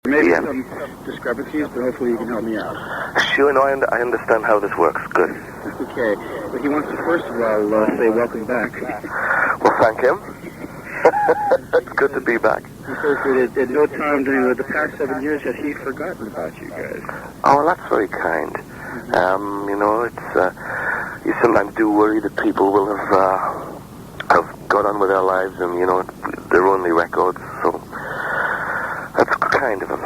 Maybe Yeah. some discrepancies, but hopefully you can help me out. Sure, no, I understand how this works. Good. Okay. But he wants to first of all say welcome back. Well, thank him. It's good to be back. He says that at no time during the past 7 years has he forgotten about you guys. Oh, well, that's very kind. You know, it's you sometimes do worry that people will have got on with their lives and, you know, they're only records, so that's kind of him.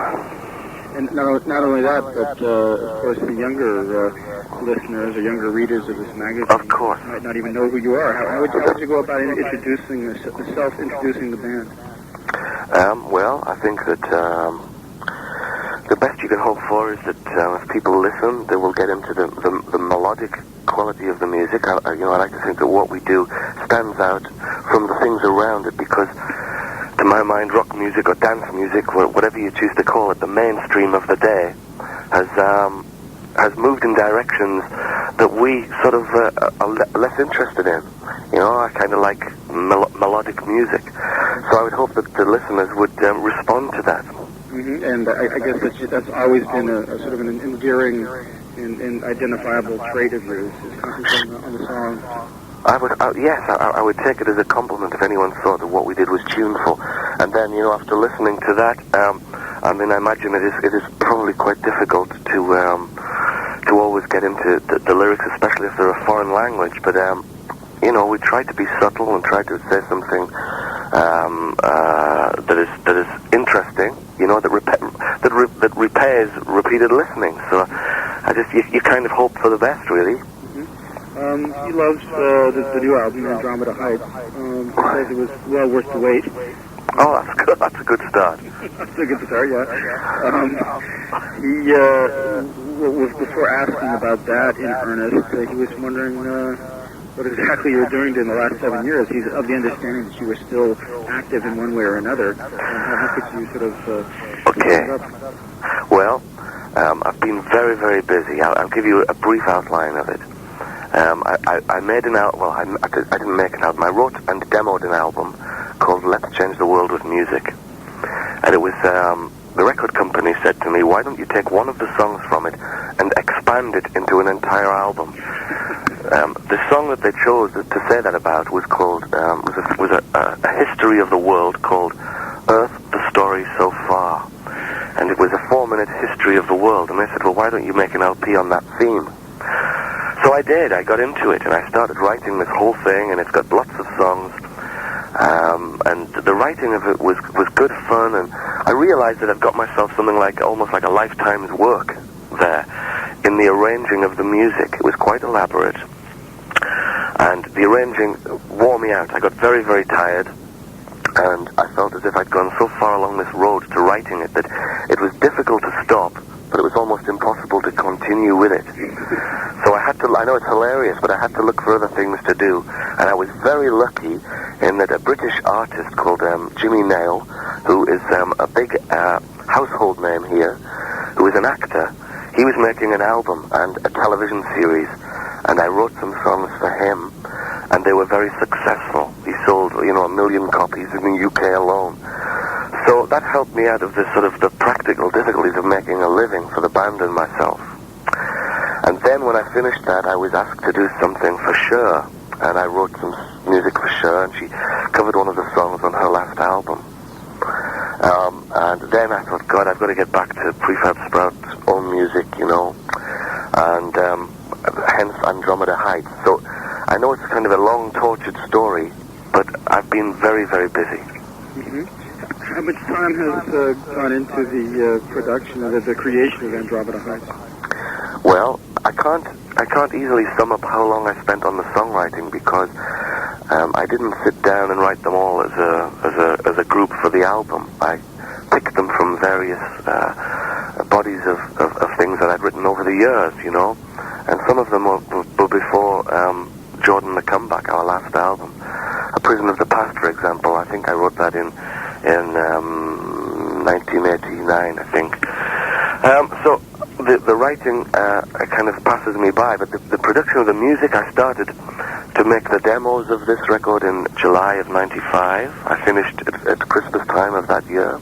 And not only that, but of course the younger listeners or younger readers of this magazine Of course. might not even know who you are. How would you go about introducing self-introducing the band? Well, I think that the best you can hope for is that if people listen, they will get into the melodic quality of the music. I like to think that what we do stands out from the things around it, because to my mind, rock music or dance music, whatever you choose to call it, the mainstream of the day, has moved in directions that we sort of are less interested in. You know, I kind of like melodic music. So I would hope that the listeners would respond to that. Mm-hmm. And I guess that's always been a sort of an endearing and identifiable trait of yours, is concentrating on the song. I would take it as a compliment if anyone thought that what we did was tuneful. And then, you know, after listening to that, I imagine it is probably quite difficult to always get into the lyrics, especially if they're a foreign language. But you know, we try to be subtle and try to say something that is interesting. You know, that repairs repeated listening. So you kind of hope for the best, really. He loves the new album, Andromeda Heights. He says it was well worth the wait. Oh, that's good. That's a good start. That's a good start, yeah. Before asking about that in earnest, he was wondering what exactly you were doing in the last 7 years. He's of the understanding that you were still active in one way or another. How could you sort of... Okay. Well, I've been very, very busy. I'll give you a brief outline of it. I made an album. Well, I didn't make an album. I wrote and demoed an album called Let's Change the World with Music. And it was, the record company said to me, why don't you take one of the songs from it and expand it into an entire album? The song that they chose to say that about was called, was a history of the world called Earth, the Story So Far. And it was a 4-minute history of the world. And they said, well, why don't you make an LP on that theme? So I did. I got into it, and I started writing this whole thing, and it's got lots of songs. And the writing of it was good fun, and I realized that I've got myself something like almost like a lifetime's work there in the arranging of the music. It was quite elaborate, and the arranging wore me out. I got very, very tired, and I felt as if I'd gone so far along this road to writing it that it was difficult to stop, but it was almost impossible to continue with it. So I know it's hilarious, but I had to look for other things to do. And I was very lucky in that a British artist called Jimmy Nail, who is a big household name here, who is an actor, he was making an album and a television series, and I wrote some songs for him, and they were very successful. He sold, 1 million copies in the UK alone. So that helped me out of this sort of the practical difficulties of making a living for the band and myself. And then when I finished that, I was asked to do something for Cher, and I wrote some music for Cher, and she covered one of the songs on her last album. And then I thought, God, I've got to get back to Prefab Sprout's own music, and hence Andromeda Heights. So I know it's kind of a long, tortured story, but I've been very, very busy. Mm-hmm. How much time has gone into the production of the creation of Andromeda Heights? Well, I can't easily sum up how long I spent on the songwriting, because I didn't sit down and write them all as a group for the album. I picked them from various bodies of things that I'd written over the years, and some of them were before Jordan the Comeback, our last album. A Prison of the Past, for example, I think I wrote that in 1989, I think. So the writing kind of passes me by, but the production of the music, I started to make the demos of this record in July of '95. I finished at Christmas time of that year.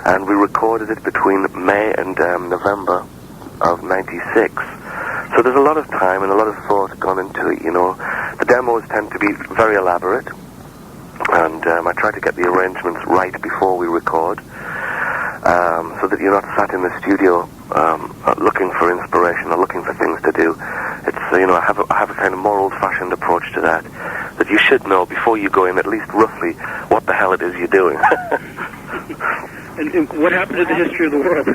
and we recorded it between May and November of '96. So there's a lot of time and a lot of thought gone into it, you know. The demos tend to be very elaborate, and I try to get the arrangements right before we record, so that you're not sat in the studio looking for inspiration or looking for things to do. It's, you know, I have a kind of more old-fashioned approach to that you should know before you go in at least roughly what the hell it is you're doing. And what happened to the history of the world?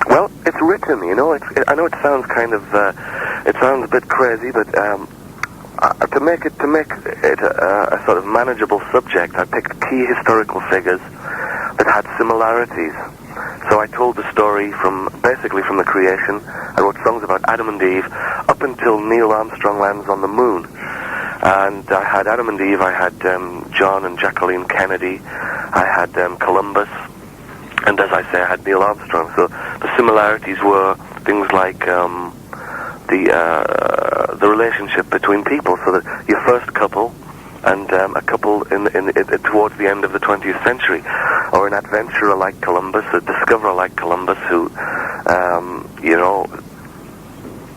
Well, it's written, you know. I know it sounds kind of, it sounds a bit crazy, but to make it a sort of manageable subject, I picked key historical figures that had similarities. So I told the story basically from the creation. I wrote songs about Adam and Eve up until Neil Armstrong lands on the moon. And I had Adam and Eve, I had John and Jacqueline Kennedy, I had Columbus, and as I say, I had Neil Armstrong. So the similarities were things like the relationship between people. So that your first couple and a couple towards the end of the 20th century, or an adventurer like Columbus, a discoverer like Columbus, who you know,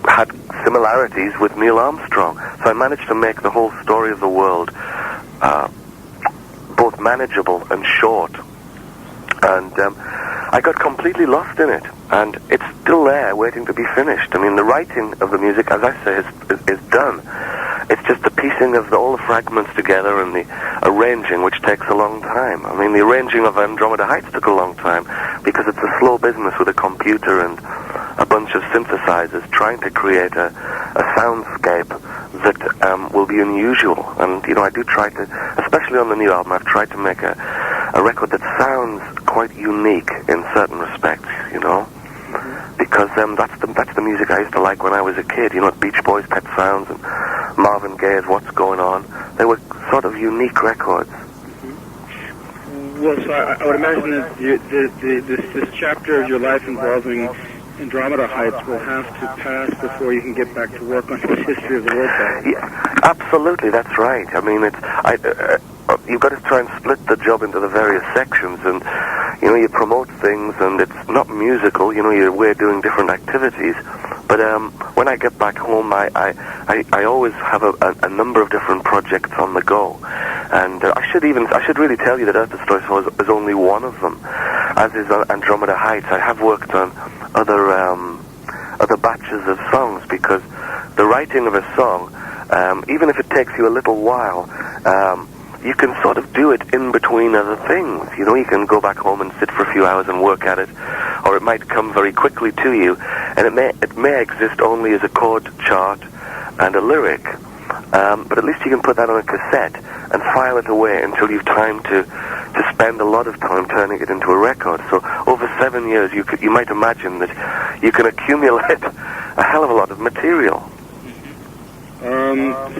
had similarities with Neil Armstrong. So I managed to make the whole story of the world both manageable and short. And I got completely lost in it, and it's still there waiting to be finished. I mean, the writing of the music, as I say, is done. It's just the piecing of all the fragments together and the arranging, which takes a long time. I mean, the arranging of Andromeda Heights took a long time because it's a slow business with a computer and a bunch of synthesizers trying to create a soundscape that will be unusual. And, you know, I do try to, especially on the new album, I've tried to make a record that sounds quite unique in certain respects, you know, because that's the music I used to like when I was a kid, you know, Beach Boys' Pet Sounds and Marvin Gaye's What's Going On. They were sort of unique records. Well, so I would imagine that this chapter of your life involving Andromeda Heights will have to pass before you can get back to work on the history of the world. Yeah, absolutely, that's right. I mean, you've got to try and split the job into the various sections, and, you know, you promote things, and it's not musical, you know, we're doing different activities. But when I get back home, I always have a number of different projects on the go. And I should really tell you that Earth Destroy Soul is only one of them, as is Andromeda Heights. I have worked on other batches of songs, because the writing of a song, even if it takes you a little while, you can sort of do it in between other things. You know, you can go back home and sit for a few hours and work at it, or it might come very quickly to you, and it may exist only as a chord chart and a lyric. But at least you can put that on a cassette and file it away until you've time to spend a lot of time turning it into a record. So over 7 years, you might imagine that you can accumulate a hell of a lot of material.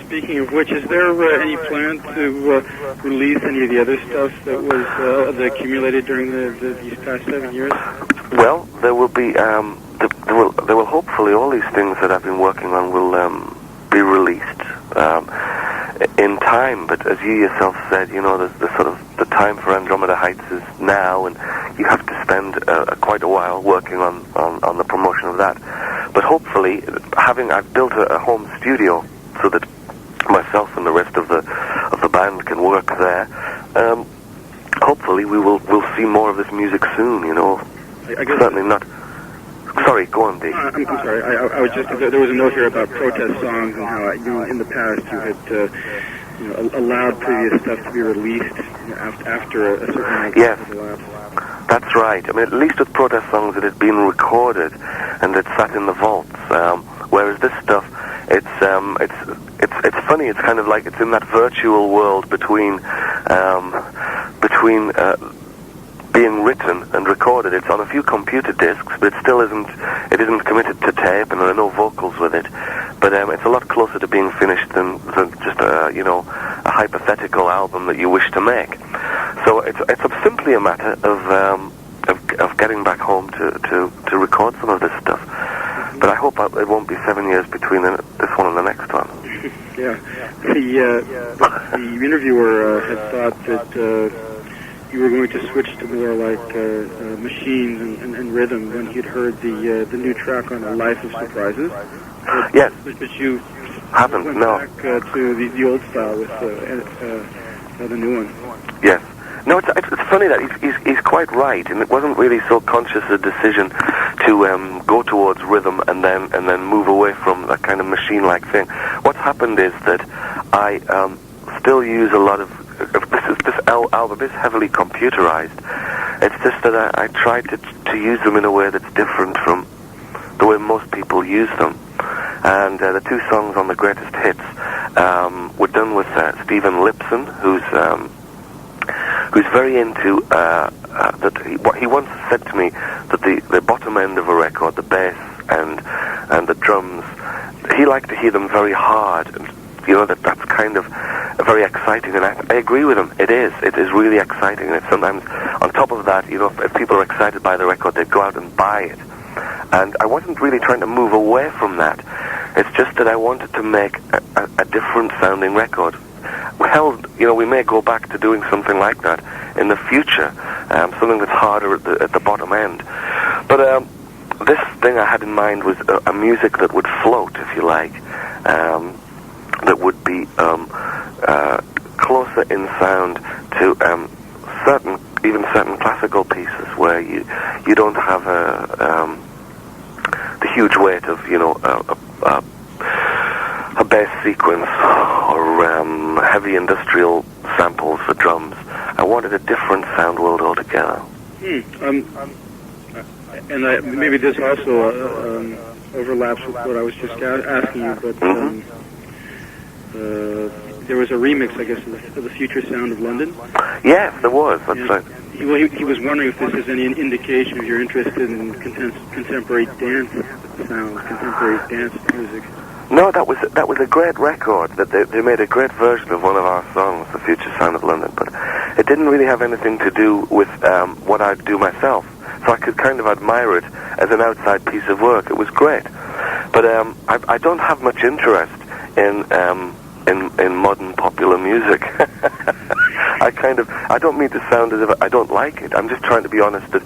Speaking of which, is there any plan to release any of the other stuff that was that accumulated during these past 7 years? Well, there will be. There will hopefully all these things that I've been working on will be released in time. But as you yourself said, you know, the time for Andromeda Heights is now, and you have to spend quite a while working on the promotion of that. But hopefully, I've built a home studio so that myself and the rest of the band can work there. Hopefully, we'll see more of this music soon. You know, I guess certainly not. Sorry, go on, Dave. I'm sorry. I was just there was a note here about protest songs and how in the past you had allowed previous stuff to be released after a certain amount of time had elapsed. That's right. I mean, at least with protest songs, it had been recorded and it sat in the vaults. Whereas this stuff, it's funny. It's kind of like it's in that virtual world between being written and recorded. It's on a few computer discs, but it still isn't committed to tape, and there are no vocals with it. But it's a lot closer to being finished than just a hypothetical album that you wish to make. So it's simply a matter of getting back home to record some of this stuff. But I hope it won't be 7 years between this one and the next one. Yeah. The interviewer had thought that you were going to switch to more like machines and rhythm when he'd heard the new track on A Life of Surprises. Yes. But you haven't, went no. back to the old style with the new one. Yes. No, it's funny that he's quite right, and it wasn't really so conscious a decision to go towards rhythm and then move away from that kind of machine-like thing. What's happened is that I still use a lot of this album is heavily computerized. It's just that I tried to use them in a way that's different from the way most people use them. And the two songs on the greatest hits were done with Stephen Lipson, who's very into what he once said to me, that the bottom end of a record, the bass and the drums, he liked to hear them very hard, and that's kind of very exciting, and I agree with him. It is really exciting, and sometimes on top of that, if people are excited by the record, they go out and buy it. And I wasn't really trying to move away from that. It's just that I wanted to make a different sounding record. Well, we may go back to doing something like that in the future, something that's harder at the bottom end. But this thing I had in mind was a music that would float, if you like, that would be closer in sound to certain classical pieces where you don't have the huge weight of a bass sequence or heavy industrial samples for drums. I wanted a different sound world altogether. And maybe this also overlaps with what I was just asking you, but there was a remix, I guess, of the Future Sound of London. Yes, there was. That's right. He was wondering if this is any indication of your interest in contemporary dance sound, contemporary dance music. No, that was a great record. That they made a great version of one of our songs, "The Future Sound of London," but it didn't really have anything to do with what I'd do myself. So I could kind of admire it as an outside piece of work. It was great, but I don't have much interest in modern popular music. I don't mean to sound as if I don't like it. I'm just trying to be honest that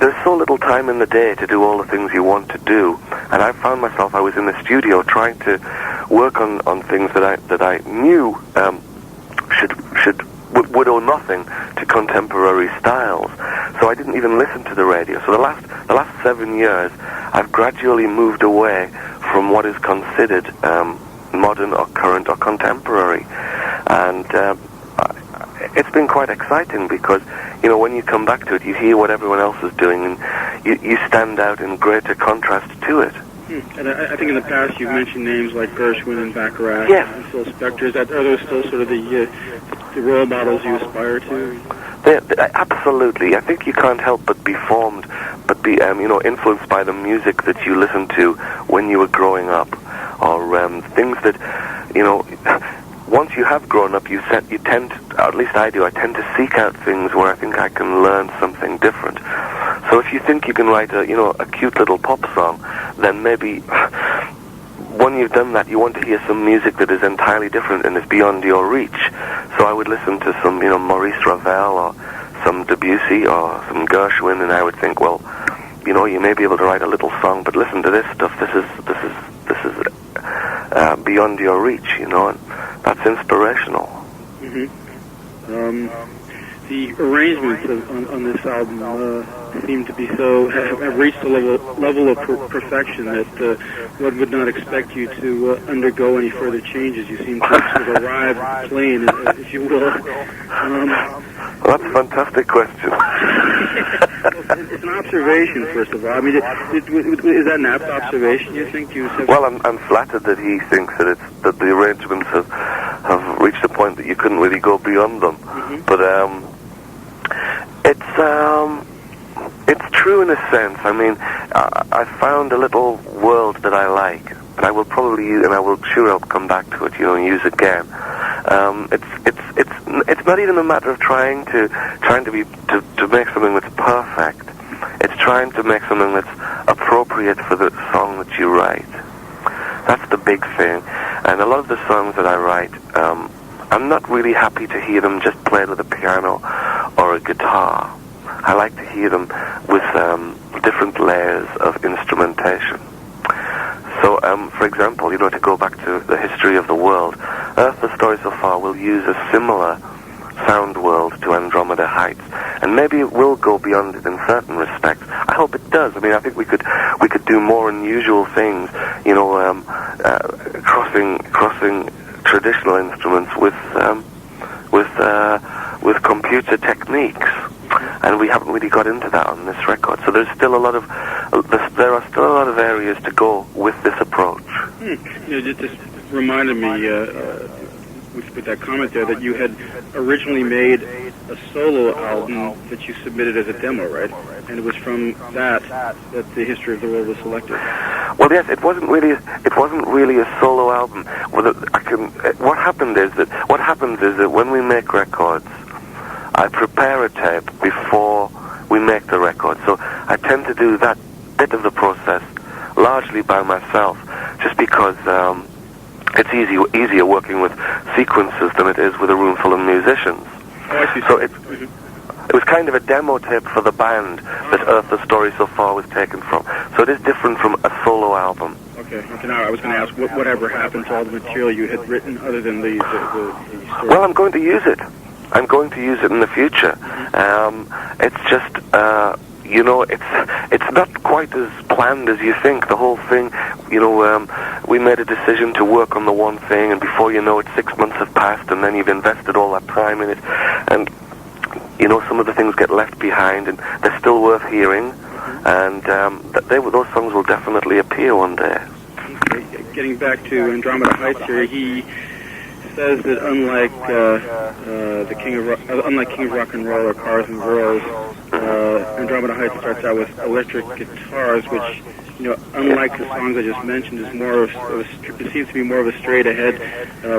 there's so little time in the day to do all the things you want to do, and I found myself, I was in the studio trying to work on things that I knew would owe nothing to contemporary styles. So I didn't even listen to the radio. So the last 7 years, I've gradually moved away from what is considered modern or current or contemporary, and it's been quite exciting because when you come back to it, you hear what everyone else is doing, and you stand out in greater contrast to it. And I think in the past you've mentioned names like Gershwin and Baccarat, yes, and Phil Spector. Are those still sort of the role models you aspire to? Absolutely. I think you can't help but be formed, but be influenced by the music that you listened to when you were growing up, or things that once you have grown up, you tend to, at least I do, I tend to seek out things where I think I can learn something different. So if you think you can write a cute little pop song, then maybe when you've done that, you want to hear some music that is entirely different and is beyond your reach. So I would listen to some, Maurice Ravel or some Debussy or some Gershwin, and I would think, well, you may be able to write a little song, but listen to this stuff. This is beyond your reach, and that's inspirational. Mm-hmm. The arrangements on this album seem to be have reached a level of perfection that one would not expect you to undergo any further changes. You seem to sort of arrive plain, if you will. Well, that's a fantastic question. It's an observation, first of all. I mean, is that an apt observation, you think? Well, I'm flattered that he thinks that the arrangements have reached a point that you couldn't really go beyond them. Mm-hmm. But it's true in a sense. I mean, I found a little world that I like, and I will probably use, and I'll come back to it, and use again. It's not even a matter of trying to make something that's perfect. It's trying to make something that's appropriate for the song that you write. That's the big thing. And a lot of the songs that I write, I'm not really happy to hear them just played with a piano or a guitar. I like to hear them with different layers of instrumentation. So, for example, to go back to the history of the world, Earth, the story so far, will use a similar sound world to Andromeda Heights, and maybe it will go beyond it in certain respects. I hope it does. I mean, I think we could do more unusual things, crossing traditional instruments with computer techniques, and we haven't really got into that on this record. So there are still a lot of areas to go with this approach. It just reminded me with that comment there that you had originally made a solo album that you submitted as a demo, right? And it was from that the History of the World was selected. Well, yes, it wasn't really a solo album. What happens is that when we make records, I prepare a tape before we make the record. So I tend to do that bit of the process largely by myself, just because it's easier working with sequences than it is with a room full of musicians. Oh, I see. So it was kind of a demo tape for the band that Earth, the Story So Far was taken from. So it is different from a solo album. Okay. Now I was going to ask, whatever happened to all the material you had written other than the story? Well, I'm going to use it. I'm going to use it in the future. It's just, it's not quite as planned as you think. The whole thing, we made a decision to work on the one thing, and before you know it, 6 months have passed, and then you've invested all that time in it, and some of the things get left behind, and they're still worth hearing, and those songs will definitely appear one day. Okay. Getting back to Andromeda Heights here, he says that unlike King of Rock and Roll or Cars and Girls, Andromeda Heights starts out with electric guitars, which, unlike the songs I just mentioned, is it seems to be more of a straight ahead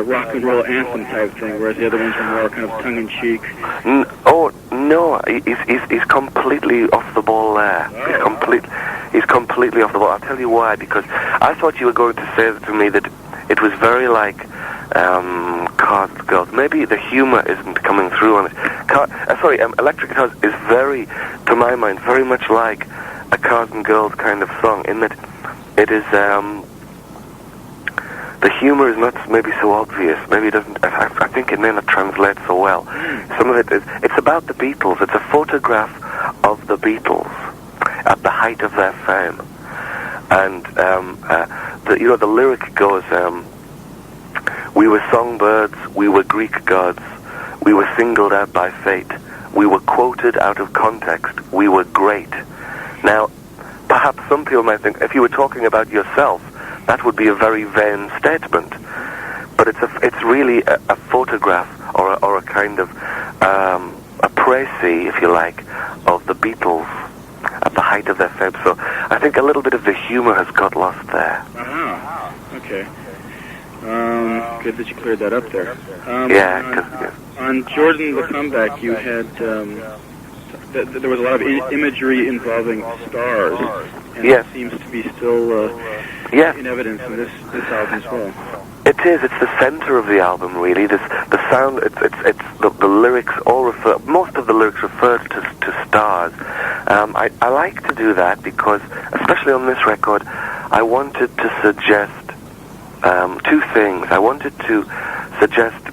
rock and roll anthem type thing, whereas the other ones are more kind of tongue in cheek. Oh no, he's completely off the ball there. Oh. He's completely off the ball. I'll tell you why. Because I thought you were going to say to me that it was very like Cars and Girls. Maybe the humor isn't coming through on it. Electric Guitars is very, to my mind, very much like a Cars and Girls kind of song, in that it is, the humor is not maybe so obvious. Maybe it doesn't, I think it may not translate so well. Some of it is, it's about the Beatles. It's a photograph of the Beatles at the height of their fame. And, the lyric goes, we were songbirds, we were Greek gods, we were singled out by fate, we were quoted out of context, we were great. Now, perhaps some people might think, if you were talking about yourself, that would be a very vain statement. But it's really a photograph or a kind of a précis, if you like, of the Beatles at the height of their fame. So I think a little bit of the humor has got lost there. Okay. Good that you cleared that up there. On Jordan the Comeback, you had there was a lot of imagery involving stars, and it seems to be still in evidence in this album as well. It is. It's the center of the album, really. The sound. It's the lyrics all refer. Most of the lyrics refer to stars. I like to do that because, especially on this record, I wanted to suggest two things. I wanted to suggest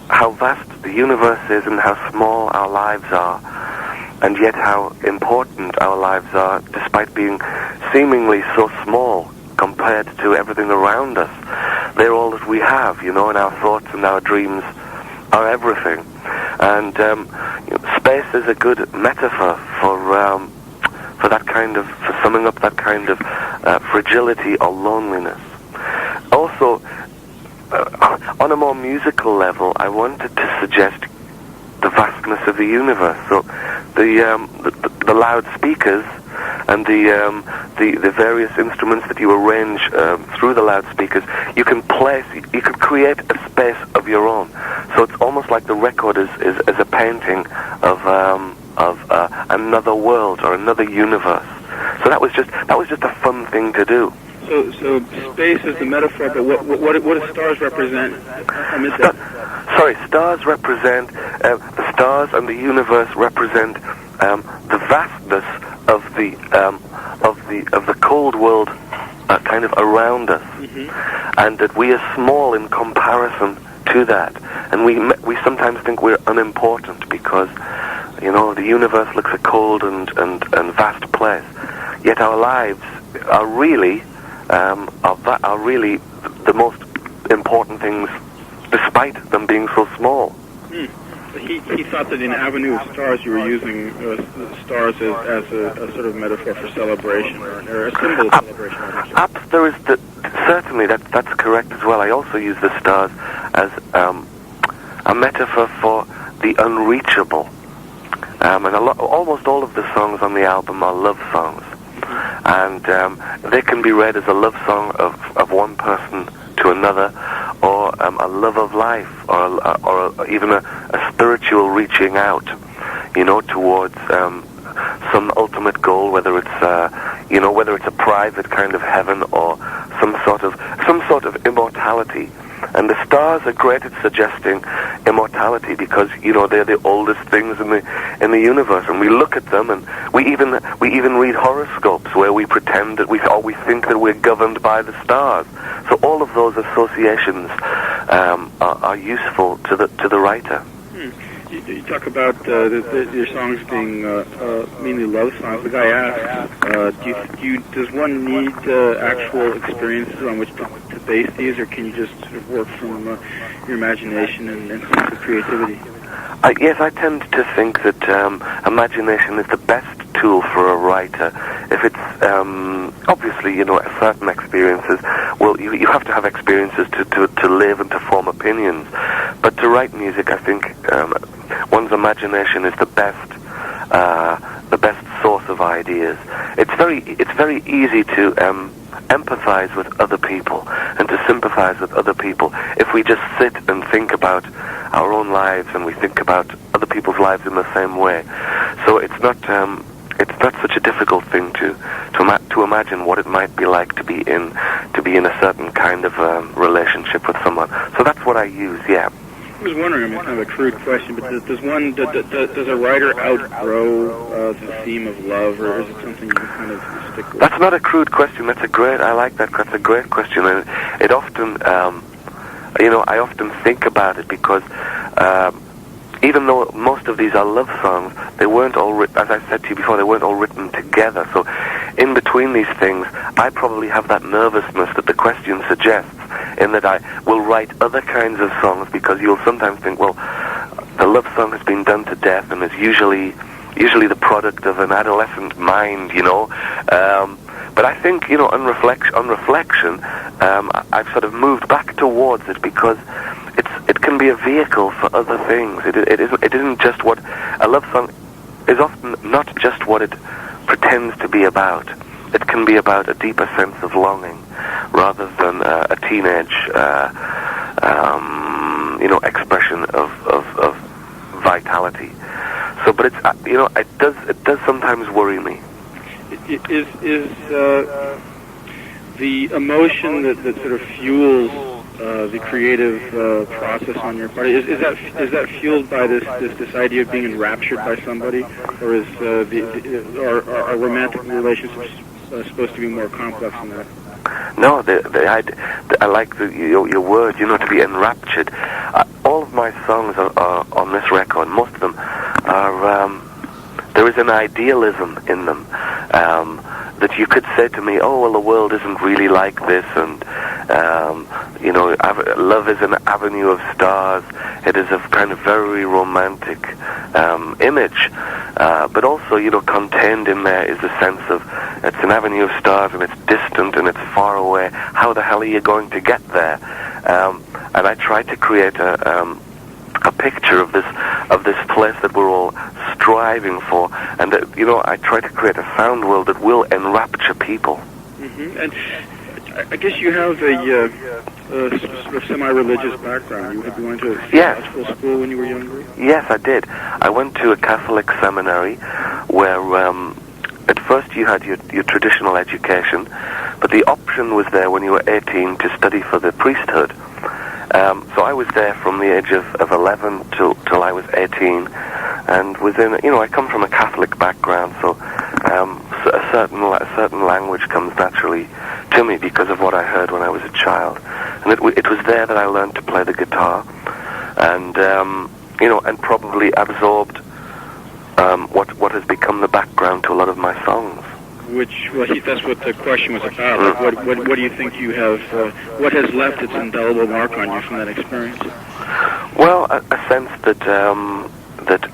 how vast the universe is and how small our lives are, and yet how important our lives are, despite being seemingly so small compared to everything around us. They're all that we have, and our thoughts and our dreams are everything. And space is a good metaphor for that kind of, for summing up that kind of fragility or loneliness. Also, on a more musical level, I wanted to suggest the vastness of the universe. So the loudspeakers and the various instruments that you arrange through the loudspeakers, you can create a space of your own. So it's almost like the record is a painting of another world or another universe. So that was just a fun thing to do. So space is the metaphor, but what do stars represent? Sorry, stars represent the stars and the universe represent the vastness of the cold world kind of around us, and that we are small in comparison to that, and we sometimes think we're unimportant because the universe looks a cold and vast place, yet our lives are really the most important things, despite them being so small. He thought that in Avenue of Stars you were using stars as a sort of metaphor for celebration or a symbol of celebration. There is certainly that's correct as well. I also use the stars as a metaphor for the unreachable, and almost all of the songs on the album are love songs, and they can be read as a love song of one person to another, or a love of life, or even a spiritual reaching out, towards some ultimate goal, whether it's a private kind of heaven or some sort of immortality. And the stars are great at suggesting immortality because they're the oldest things in the universe, and we look at them, and we even read horoscopes where we pretend that we think that we're governed by the stars. So all of those associations are useful to the writer. You talk about your songs being mainly love songs. The guy asked, does one need actual experiences on which to base these, or can you just sort of work from your imagination and sense of creativity? Yes, I tend to think that imagination is the best tool for a writer. If it's obviously, certain experiences. Well, you have to have experiences to live and to form opinions. But to write music, I think one's imagination is the best source of ideas. It's very easy to empathize with other people and to sympathize with other people if we just sit and think about our own lives and we think about other people's lives in the same way. So it's not such a difficult thing to imagine what it might be like to be in a certain kind of relationship with someone. So that's what I use. Yeah. I was wondering, kind of a crude question, but does a writer outgrow the theme of love, or is it something you kind of stick with? That's not a crude question. I like that. That's a great question, and it often, I often think about it because even though most of these are love songs, they weren't all as I said to you before, they weren't all written together. So in between these things, I probably have that nervousness that the question suggests, in that I will write other kinds of songs, because you'll sometimes think, well, the love song has been done to death and is usually the product of an adolescent mind, but I think, on reflection, I've sort of moved back towards it because it can be a vehicle for other things. It isn't just what a love song is, often not just what it pretends to be about. It can be about a deeper sense of longing rather than a teenage, expression of vitality. So, but it's it does sometimes worry me. Is the emotion that sort of fuels the creative process on your part, is that fueled by this idea of being enraptured by somebody, or is are romantic relationships supposed to be more complex than that? No, I like your word, to be enraptured. All of my songs are on this record. Most of them are. There is an idealism in them that you could say to me, oh, well, the world isn't really like this, and love is an avenue of stars. It is a kind of very romantic image, but also, contained in there is a sense of it's an avenue of stars and it's distant and it's far away. How the hell are you going to get there? And I tried to create a picture of this place that we're all striving for, and I try to create a sound world that will enrapture people. Mm-hmm. And I guess you have a sort of semi-religious background. You went to theological school when you were younger? Yes, I did. I went to a Catholic seminary where at first you had your traditional education, but the option was there when you were 18 to study for the priesthood. So I was there from the age of 11 till I was 18, and was in, I come from a Catholic background, so a certain language comes naturally to me because of what I heard when I was a child, and it was there that I learned to play the guitar, and and probably absorbed what has become the background to a lot of my songs. That's what the question was about. Like, what do you think you have? What has left its indelible mark on you from that experience? Well, a sense that that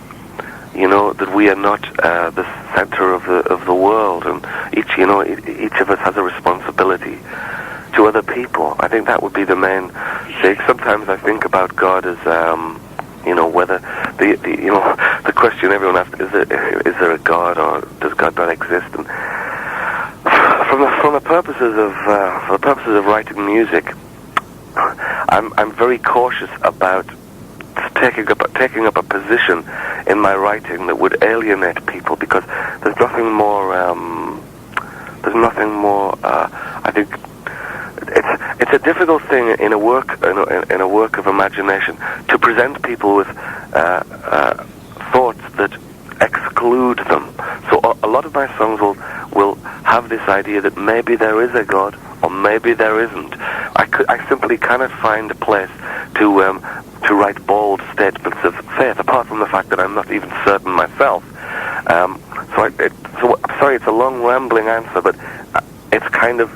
we are not the center of the world, and each of us has a responsibility to other people. I think that would be the main thing. Sometimes I think about God as whether the question everyone asks is there a God, or does God not exist? And for the purposes of writing music, I'm very cautious about taking up a position in my writing that would alienate people, because there's nothing more. I think it's a difficult thing in a work of imagination to present people with thoughts that exclude them. So a lot of my songs will have this idea that maybe there is a God, or maybe there isn't. I simply cannot find a place to write bold statements of faith, apart from the fact that I'm not even certain myself. So I'm sorry, it's a long, rambling answer, but it's kind of,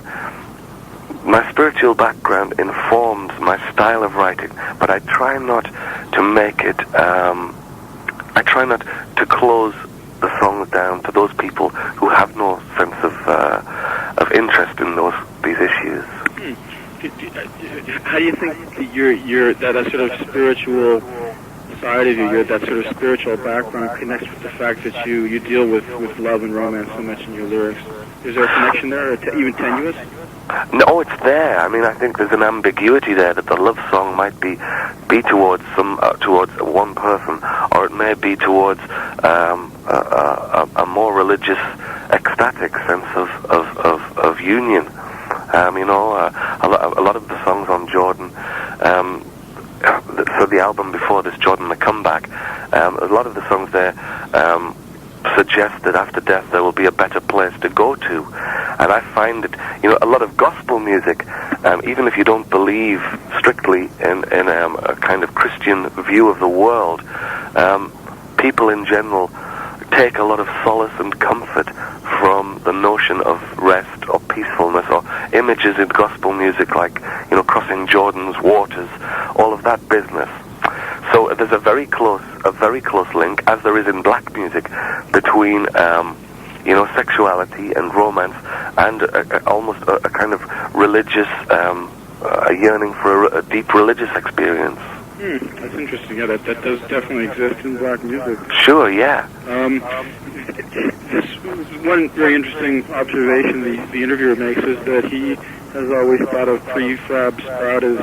my spiritual background informs my style of writing, but I try not to make it, I try not to close the songs down to those people who have no sense of interest in these issues. How do you think that sort of spiritual side of you, that sort of spiritual background connects with the fact that you deal with love and romance so much in your lyrics? Is there a connection there, or even tenuous? No, it's there. I mean, I think there's an ambiguity there, that the love song might be towards towards one person, or it may be towards a more religious, ecstatic sense of union. A lot of the songs on Jordan, so the album before this, Jordan the Comeback, a lot of the songs there suggest that after death there will be a better place to go to. And I find that, a lot of gospel music, even if you don't believe strictly in a kind of Christian view of the world, people in general take a lot of solace and comfort from the notion of rest or peacefulness, or images in gospel music like, crossing Jordan's waters, all of that business. So there's a very close link, as there is in black music, between sexuality and romance, and almost a kind of religious, a yearning for a deep religious experience. That's interesting. Yeah, that does definitely exist in black music. Sure, yeah. This one very interesting observation the interviewer makes is that he has always thought of Prefab Sprout as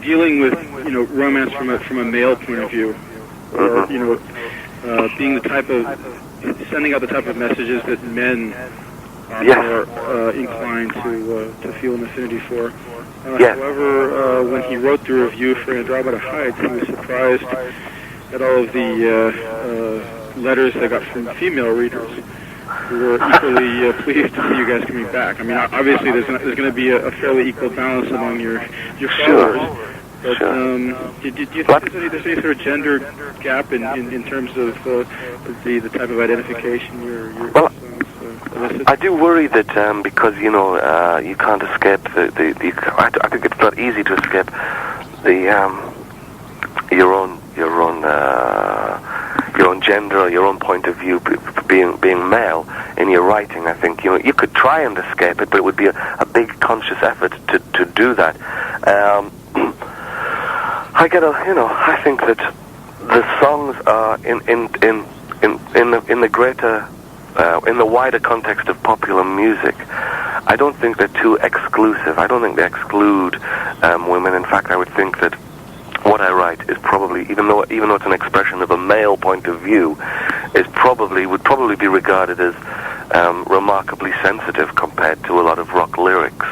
dealing with romance from a male point of view, or being the type of sending out the type of messages that men are more inclined to feel an affinity for. However, when he wrote the review for Andromeda Heights, he was surprised at all of the letters they got from female readers, who were equally pleased to see you guys coming back. I mean, obviously there's going to be a fairly equal balance among your followers. But do you think there's any sort of gender gap in terms of the type of identification your I do worry that because you can't escape I think it's not easy to escape your own gender or your own point of view, being male in your writing. I think you could try and escape it, but it would be a big conscious effort to do that. I think that the songs are in the greater, in the wider context of popular music. I don't think they're too exclusive. I don't think they exclude women. In fact, I would think that what I write is probably, even though it's an expression of a male point of view, would probably be regarded as remarkably sensitive compared to a lot of rock lyrics.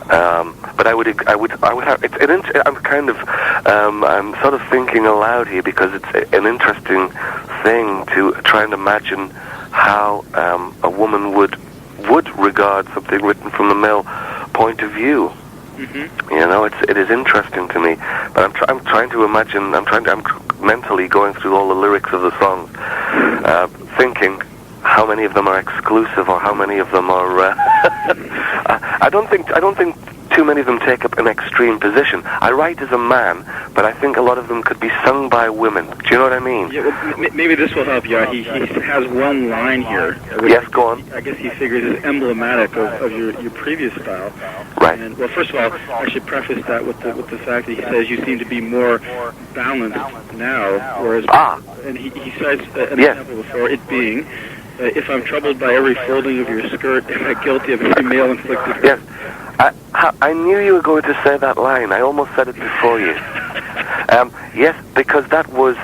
But I would have. I'm sort of thinking aloud here because it's an interesting thing to try and imagine how a woman would regard something written from the male point of view. You know, it is interesting to me. But I'm trying to imagine. I'm mentally going through all the lyrics of the songs, thinking how many of them are exclusive or how many of them are. I don't think too many of them take up an extreme position. I write as a man, but I think a lot of them could be sung by women. Do you know what I mean? Yeah, well, maybe this will help you. He has one line here. Yes, go on. I guess he figures is emblematic of your previous style. Right. And, well, first of all, I should preface that with the fact that he says you seem to be more balanced now, whereas and he cites an example before it being. If I'm troubled by every folding of your skirt, am I guilty of every male-inflicted hurt? Yes. I knew you were going to say that line. I almost said it before you. Yes, because that was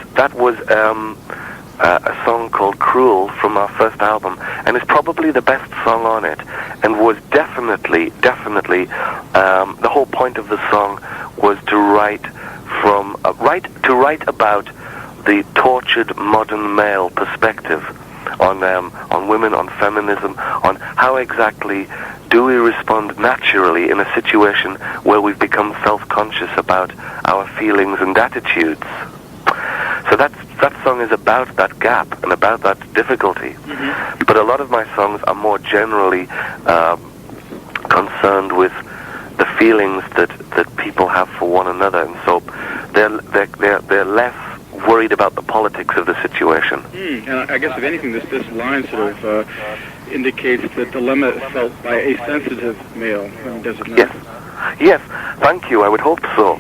a song called "Cruel" from our first album, and it's probably the best song on it, and was definitely the whole point of the song was to write about the tortured modern male perspective on women, on feminism, on how exactly do we respond naturally in a situation where we've become self-conscious about our feelings and attitudes. So that song is about that gap and about that difficulty. But a lot of my songs are more generally concerned with the feelings that people have for one another, and so they're less worried about the politics of the situation. And I guess, if anything, this line sort of indicates the dilemma felt by a sensitive male, does it not? Yes, thank you, I would hope so.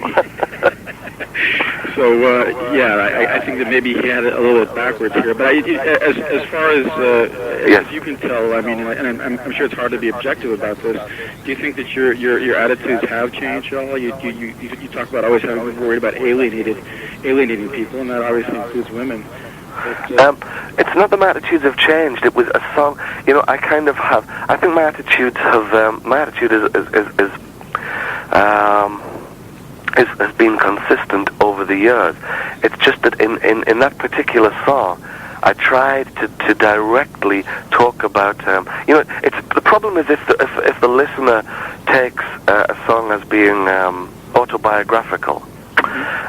So, I think that maybe he had it a little bit backwards here. But as far as you can tell, I mean, and I'm sure it's hard to be objective about this, do you think that your attitudes have changed at all? You talk about always having been worried about alienating people, and that obviously includes women. But, it's not that my attitudes have changed. It was a song. You know, I kind of have. I think my attitudes have. My attitude has been consistent over the years. It's just that in that particular song, I tried to directly talk about. It's the problem is if the listener takes a song as being autobiographical,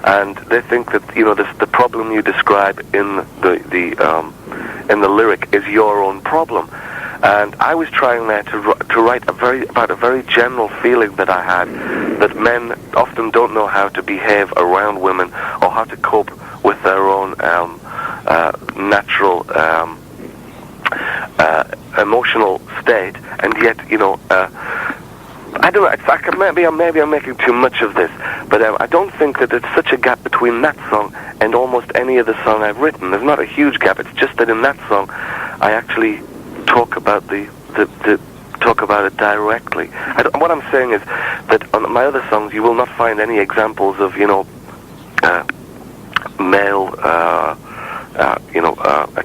and they think that the problem you describe in the lyric is your own problem. And I was trying there to write about a very general feeling that I had, that men often don't know how to behave around women or how to cope with their own natural emotional state, and yet I don't know. Maybe I'm making too much of this, but I don't think that there's such a gap between that song and almost any other song I've written. There's not a huge gap. It's just that in that song, I actually talk about it directly. What I'm saying is that on my other songs, you will not find any examples of male, a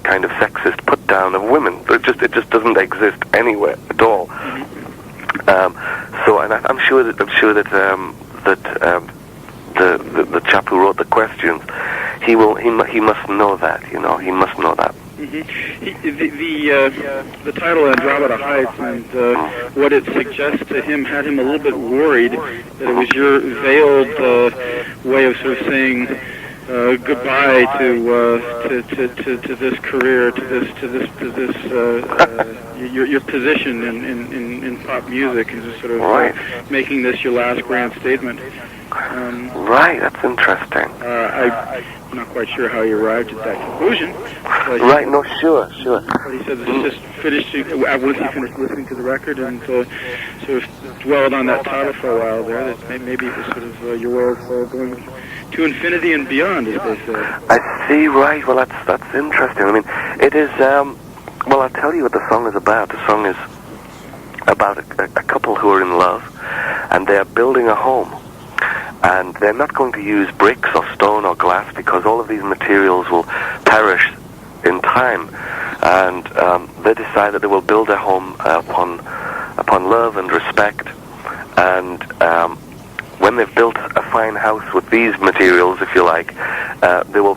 kind of sexist put down of women. It just doesn't exist anywhere at all. I'm sure that the chap who wrote the questions, he must know that. He must know that. The title Andromeda Heights and what it suggests to him had him a little bit worried that it was your veiled way of sort of saying goodbye to this career, to your position in pop music, and just sort of making this your last grand statement. Right, that's interesting. I'm not quite sure how he arrived at that conclusion. Right, no, sure. But he said this is just finished, once he finished listening to the record and sort of dwelled on that title for a while there, that maybe it was sort of your way of going to infinity and beyond, as they say. I see, right. Well, that's interesting. I mean, it is, well, I'll tell you what the song is about. The song is about a couple who are in love, and they are building a home. And they're not going to use bricks or stone or glass because all of these materials will perish in time. and they decide that they will build a home upon love and respect, and when they've built a fine house with these materials, if you like, they will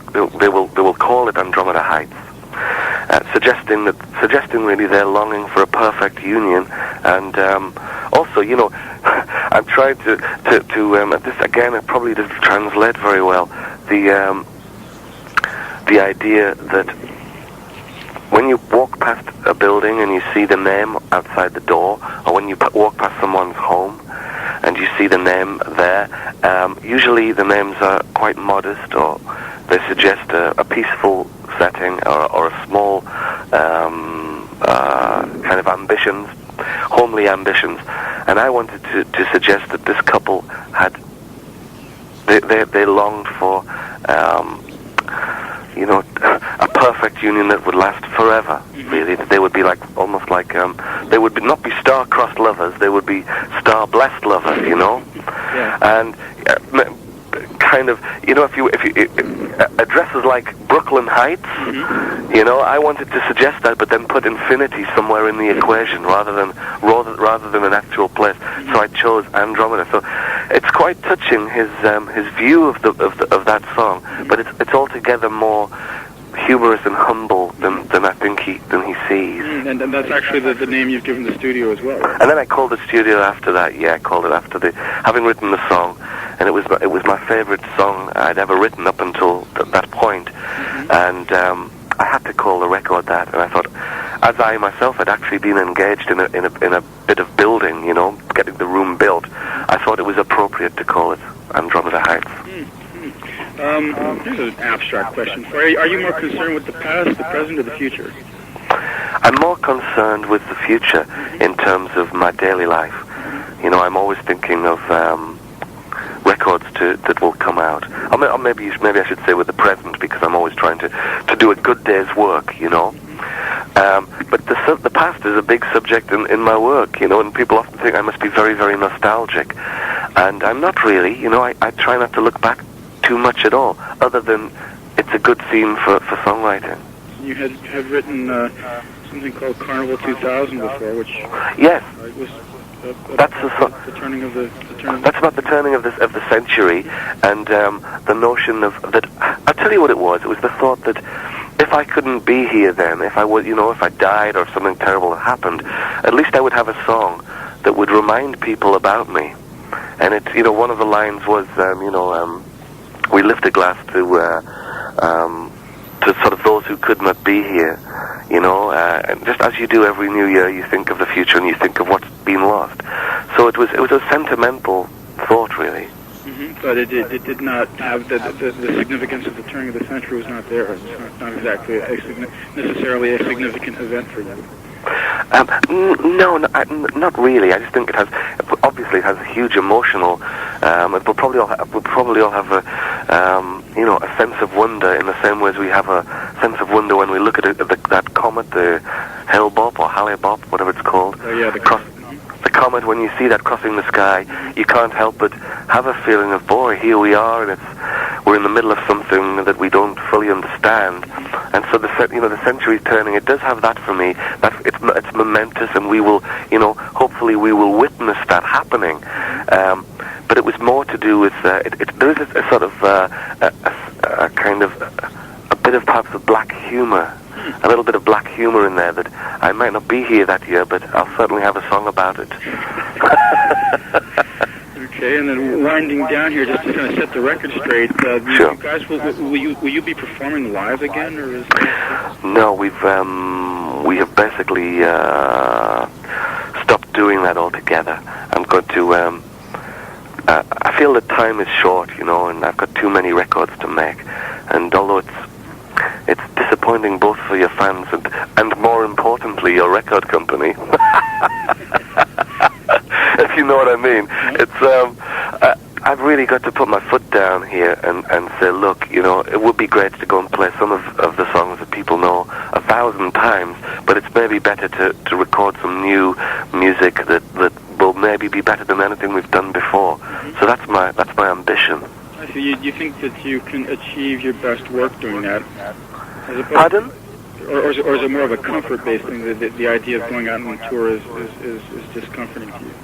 call it Andromeda Heights, suggesting really their longing for a perfect union. And also, you know, I'm trying to this again, it probably doesn't translate very well, the idea that when you walk past a building and you see the name outside the door, or when you walk past someone's home and you see the name there, usually the names are quite modest, or they suggest a peaceful setting, or a small kind of ambitions, homely ambitions. And I wanted to suggest that this couple had, they longed for, you know, a perfect union that would last forever. Really, that they would be like, almost like, they would not be star-crossed lovers, they would be star-blessed lovers, you know. Yeah. And kind of, you know, if you addresses like Brooklyn Heights, you know, I wanted to suggest that, but then put infinity somewhere in the equation rather than an actual place. So I chose Andromeda. So it's quite touching, his view of that song, but it's altogether more humorous and humble than I think he sees. And that's actually the name you've given the studio as well. And then I called the studio after that. Yeah, I called it after having written the song, and it was my favorite song I'd ever written up until that point. And I had to call the record that. And I thought, as I myself had actually been engaged in a bit of building, you know, getting the room built, I thought it was appropriate to call it Andromeda Heights. Here's an abstract question for you. Are you more concerned with the past, the present, or the future? I'm more concerned with the future in terms of my daily life. You know, I'm always thinking of records that will come out. Or maybe I should say with the present, because I'm always trying to do a good day's work, you know. But the past is a big subject in my work, you know, and people often think I must be very, very nostalgic. And I'm not really, you know, I try not to look back too much at all, other than it's a good theme for songwriting. You have written something called Carnival 2000 before, which yes, was that's the turning of the That's about the turning of the century, and the notion of that. I'll tell you what it was. It was the thought that if I couldn't be here then, if I would, you know, if I died or if something terrible had happened, at least I would have a song that would remind people about me. And it's, you know, one of the lines was, we lift a glass to sort of those who could not be here, you know, and just as you do every new year, you think of the future and you think of what's been lost. So it was a sentimental thought, really. But it did not have the significance of the turning of the century was not there. It's not exactly necessarily a significant event for you. No, not really. I just think it has a huge emotional. We'll probably all have a sense of wonder in the same way as we have a sense of wonder when we look at that comet, the Hale-Bopp or Hale-Bopp, whatever it's called. Oh yeah, the comet. When you see that crossing the sky, you can't help but have a feeling of, boy, here we are, and we're in the middle of something that we don't fully understand. And so the century's turning. It does have that for me. That it's momentous, and we will, hopefully we will witness that happening. But it was more to do with there is a sort of a kind of a bit of perhaps of black humor. A little bit of black humor in there that I might not be here that year, but I'll certainly have a song about it. Okay, and then winding down here, just to kind of set the record straight, sure. You guys, will you be performing live again, or is that... No, we have basically stopped doing that altogether. I'm going to. I feel that time is short, and I've got too many records to make, and although it's disappointing both for your fans and more importantly your record company. If you know what I mean. It's I've really got to put my foot down here and say, look, it would be great to go and play some of the songs that people know 1,000 times, but it's maybe better to record some new music that will maybe be better than anything we've done before. So that's my ambition. So you think that you can achieve your best work doing that? Pardon? or is it more of a comfort-based thing? The idea of going out on tour is discomforting to you?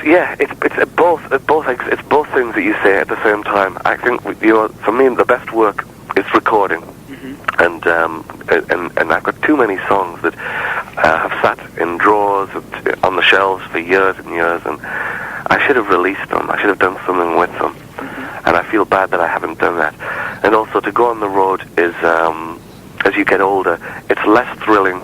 It's both things that you say at the same time. I think for me the best work is recording, and I've got too many songs that have sat in drawers on the shelves for years and years, and I should have released them. I should have done something with them, and I feel bad that I haven't done that. And also, to go on the road is, as you get older, it's less thrilling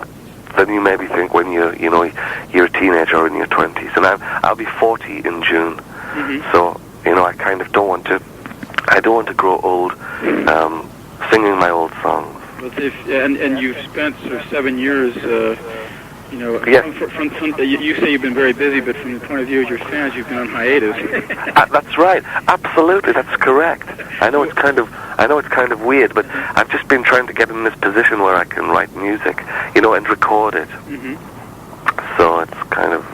than you maybe think when you're a teenager or in your 20s. And I'll be 40 in June, so I kind of don't want to grow old singing my old songs. But and you've spent sort of 7 years. You say you've been very busy, but from the point of view of your fans, you've been on hiatus. That's right. Absolutely, that's correct. I know it's kind of weird, but I've just been trying to get in this position where I can write music, and record it. So it's kind of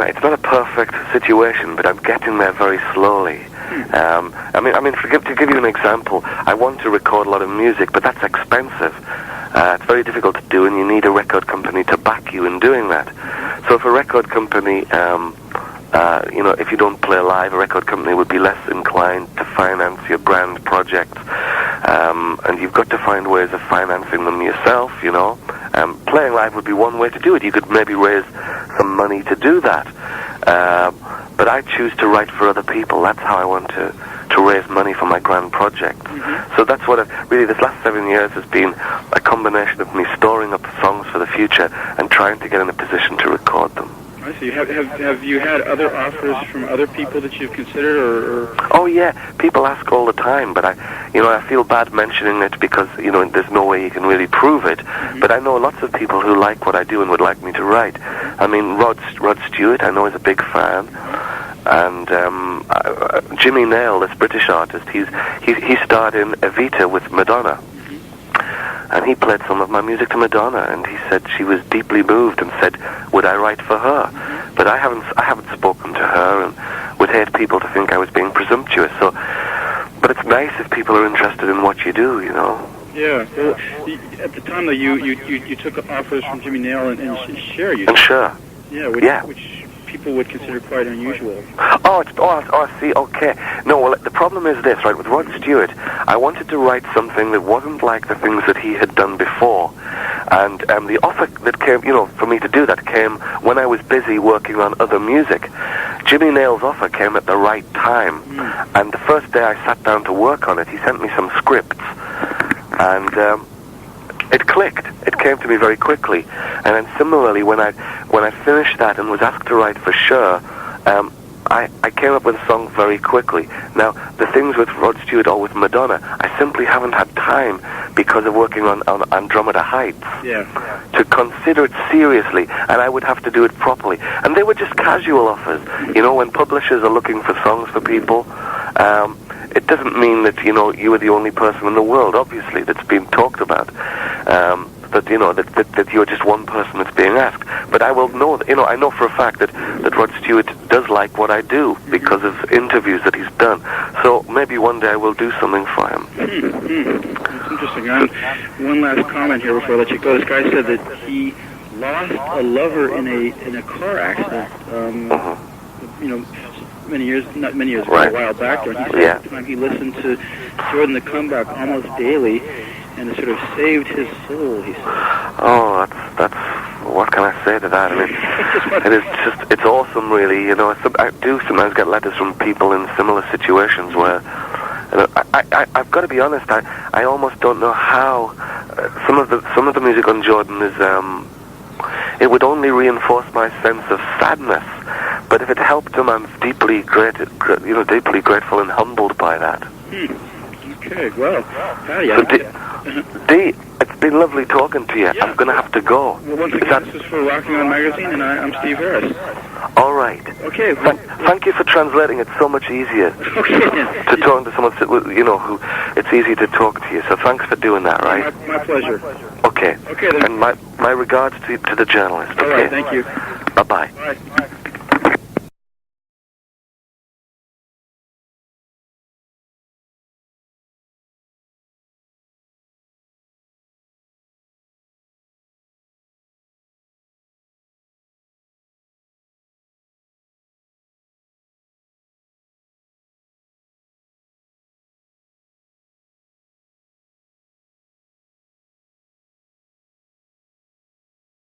it's not a perfect situation, but I'm getting there very slowly. To give you an example, I want to record a lot of music, but that's expensive. It's very difficult to do, and you need a record company to back you in doing that. So if a record company, if you don't play live, a record company would be less inclined to finance your brand projects, and you've got to find ways of financing them yourself, Playing live would be one way to do it. You could maybe raise some money to do that. But I choose to write for other people. That's how I want to raise money for my grand project. So that's what this last 7 years has been a combination of me storing up songs for the future and trying to get in a position to record them. I see. Have you had other offers from other people that you've considered, or? Oh yeah, people ask all the time, but I feel bad mentioning it because there's no way you can really prove it. But I know lots of people who like what I do and would like me to write. I mean, Rod Stewart, I know, is a big fan, and Jimmy Nail, this British artist, he starred in Evita with Madonna. And he played some of my music to Madonna, and he said she was deeply moved and said, would I write for her? But I haven't spoken to her, and would hate people to think I was being presumptuous. So, but it's nice if people are interested in what you do, Yeah. Well, at the time, though, you took offers from Jimmy Nail and Cher. And Cher. Yeah. Which people would consider quite unusual. I see. Okay. No, well, the problem is this, right? With Rod Stewart, I wanted to write something that wasn't like the things that he had done before, and the offer that came, for me to do that came when I was busy working on other music. Jimmy Nail's offer came at the right time, and the first day I sat down to work on it, he sent me some scripts, and it clicked. It came to me very quickly. And then similarly, when I finished that and was asked to write for Cher, I came up with a song very quickly. Now, the things with Rod Stewart or with Madonna, I simply haven't had time because of working on Andromeda Heights to consider it seriously, and I would have to do it properly. And they were just casual offers. When publishers are looking for songs for people, it doesn't mean that, you are the only person in the world, obviously, that's been talked about. That you're just one person that's being asked. But I will know, I know for a fact that Rod Stewart does like what I do because of interviews that he's done. So maybe one day I will do something for him. That's interesting. One last comment here before I let you go. This guy said that he lost a lover in a car accident. Not many years ago, a while back, and he said at the time he listened to Jordan the Comeback almost daily, and it sort of saved his soul, he said. Oh, that's what can I say to that? I mean, it's awesome, really. I do sometimes get letters from people in similar situations where, I've got to be honest, I almost don't know how some of the music on Jordan is, it would only reinforce my sense of sadness. But if it helped him, I'm deeply grateful and humbled by that. Okay, well, Paddy, Dee, it's been lovely talking to you. Yeah. I'm going to have to go. Well, once again, this is for Rocking On Magazine, and I'm Steve Harris. All right. Okay. Thank you for translating. It's so much easier to talk to someone, who it's easy to talk to you. So thanks for doing that, right? My pleasure. Okay. Okay, then. And my regards to the journalist. All right, thank you. Bye-bye. All right.